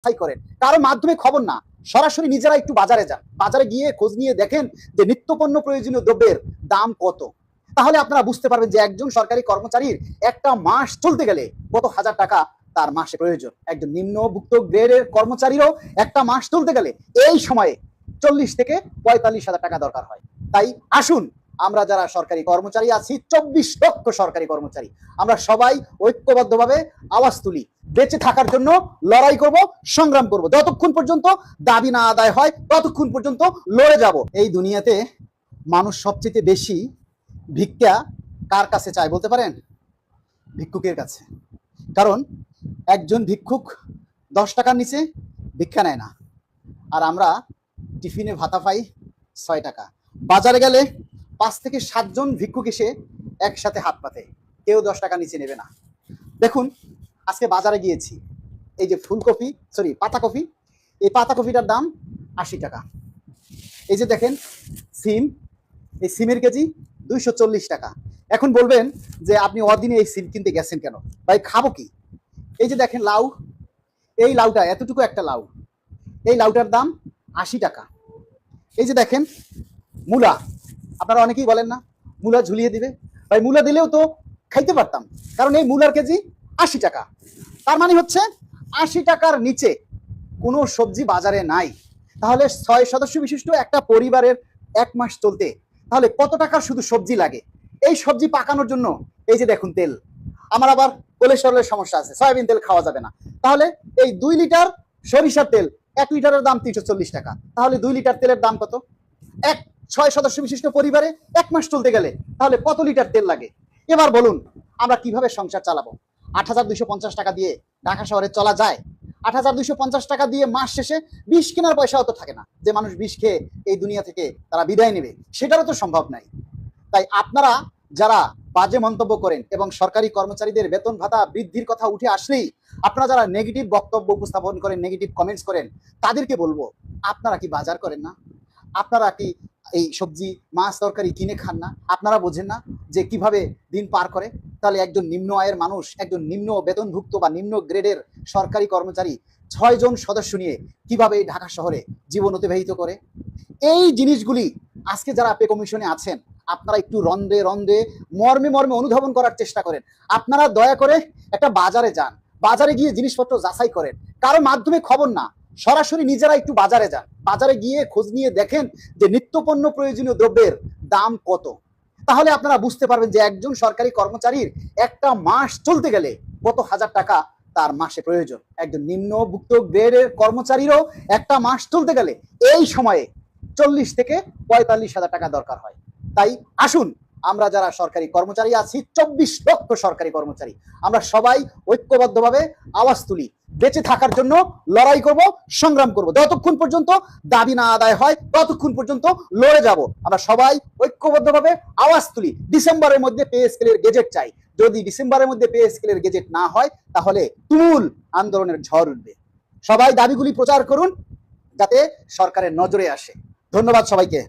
যাচাই করেন, কারো মাধ্যমে খবর না, সরাসরি নিজেরা একটু বাজারে যান, বাজারে গিয়ে খোঁজ নিয়ে দেখেন যে নিত্যপণ্য প্রয়োজনীয় দ্রব্যের দাম কত। তাহলে আপনারা বুঝতে পারবেন যে একজন সরকারি কর্মচারীর একটা মাস চলতে গেলে কত হাজার টাকা তার মাসে প্রয়োজন। একজন নিম্নভুক্ত গ্রেডের কর্মচারীরও একটা মাস চলতে গেলে এই সময়ে 40 থেকে 45 হাজার টাকা দরকার হয়। তাই আসুন, আমরা যারা সরকারি কর্মচারী আছি, 24 লক্ষ সরকারি কর্মচারী, আমরা সবাই ঐক্যবদ্ধভাবে আওয়াজ তুলি, বেঁচে থাকার জন্য লড়াই করব, সংগ্রাম করব, যতক্ষণ পর্যন্ত দাবি না আদায় হয় ততক্ষণ পর্যন্ত লড়ে যাব। এই দুনিয়াতে মানুষ সবচেয়ে বেশি ভিক্ষা কার কাছে চায় বলতে পারেন? ভিক্ষুকের কাছে। কারণ একজন ভিক্ষুক 10 টাকার নিচে ভিক্ষা নেয় না, আর আমরা টিফিনে ভাতা পাই 6 টাকা। বাজারে গেলে 5 থেকে 7 জন ভিক্ষুক এসে একসাথে হাত পাতে, কেউ 10 টাকা নিচে নেবে না। দেখুন, আজকে বাজারে গিয়েছি, এই যে ফুলকপি, সরি পাতাকপি, এই পাতাকপিটার দাম 80 টাকা। এই যে দেখেন সিম, এই সিমের কেজি 240 টাকা। এখন বলবেন যে আপনি অদিনে এই সিম কিনতে গেছেন কেন ভাই, খাবো কি? এই যে দেখেন লাউ, এই লাউটা এতটুকু একটা লাউ, এই লাউটার দাম 80 টাকা। এই যে দেখেন মূলা, আপনারা অনেকেই বলেন না মূলা ঝুলিয়ে দিবে, ভাই মূলা দিলেও তো খাইতে পারতাম, কারণ এই মূলার কেজি 80 টাকা। তার মানে হচ্ছে 80 টাকার নিচে কোনো সবজি বাজারে নাই। তাহলে 6 সদস্য বিশিষ্ট একটা পরিবারের 1 মাস চলতে তাহলে কত টাকার শুধু সবজি লাগে? এই সবজি পাকানোর জন্য এই যে দেখুন তেল, আমার আবার কোলেস্টেরলের সমস্যা আছে, সয়াবিন তেল খাওয়া যাবে না। তাহলে এই 2 লিটার সরিষার তেল 1 লিটারের দাম 340 টাকা। তাহলে 2 লিটার তেলের দাম কত? 6 সদস্য বিশিষ্ট পরিবারে 1 মাস চলতে গেলে তাহলে কত লিটার তেল লাগে? এবার বলুন আমরা কিভাবে সংসার চালাবো? 8,250 টাকা দিয়ে ঢাকা শহরে চলা যায়? 8,250 টাকা দিয়ে মাস শেষে বিষ কেনার পয়সাও তো থাকে না, যে মানুষ বিষ খেয়ে এই দুনিয়া থেকে তারা বিদায় নেবে, সেটারও তো সম্ভব নাই। তাই আপনারা যারা বাজে মন্তব্য করেন এবং সরকারি কর্মচারীদের বেতন ভাতা বৃদ্ধির কথা উঠে আসলেই আপনারা যারা নেগেটিভ বক্তব্য উপস্থাপন করেন, নেগেটিভ কমেন্টস করেন, তাদেরকে বলবো আপনারা কি বাজার করেন না? আপনারা কি এই সবজি মাছ তরকারি কিনে খান না? আপনারা বোঝেন না যে কিভাবে দিন পার করে? তাহলে একজন নিম্ন আয়ের মানুষ, একজন নিম্ন বেতনভুক্ত বা নিম্ন গ্রেডের সরকারি কর্মচারী 6 জন সদস্য নিয়ে কিভাবে ঢাকা শহরে জীবন অতিবাহিত করে? এই জিনিসগুলি আজকে যারা পে কমিশনে আছেন, আপনারা একটু রন্ধে রন্ধে মর্মে মর্মে অনুধাবন করার চেষ্টা করেন। আপনারা দয়া করে একটা বাজারে যান, বাজারে গিয়ে জিনিসপত্র যাচাই করেন, কারো মাধ্যমে খবর না, সরাসরি নিজেরা একটু বাজারে যান, বাজারে গিয়ে খোঁজ নিয়ে দেখেন যে নিত্যপণ্য প্রয়োজনীয় দ্রব্যের দাম কত। তাহলে আপনারা বুঝতে পারবেন যে একজন সরকারি কর্মচারীর একটা মাস চলতে গেলে কত হাজার টাকা তার মাসে প্রয়োজন। একজন নিম্নভুক্ত গ্রেডের কর্মচারীরও একটা মাস চলতে গেলে এই সময়ে 40 থেকে 45 হাজার টাকা দরকার হয়। তাই আসুন, আমরা যারা সরকারি কর্মচারী আছি, 24 লক্ষ সরকারি কর্মচারী, আমরা সবাই ঐক্যবদ্ধভাবে আওয়াজ তুলি, বেঁচে থাকার জন্য লড়াই করব, সংগ্রাম করব, যতক্ষণ পর্যন্ত দাবি না আদায় হয় ততক্ষণ পর্যন্ত লড়ে যাব। আমরা সবাই ঐক্যবদ্ধভাবে আওয়াজ তুলি, ডিসেম্বরের মধ্যে পে স্কেলের গেজেট চাই। যদি ডিসেম্বরের মধ্যে পে স্কেলের গেজেট না হয় তাহলে তুমুল আন্দোলনের ঝড় উঠবে। সবাই দাবিগুলি প্রচার করুন যাতে সরকারের নজরে আসে। ধন্যবাদ সবাইকে।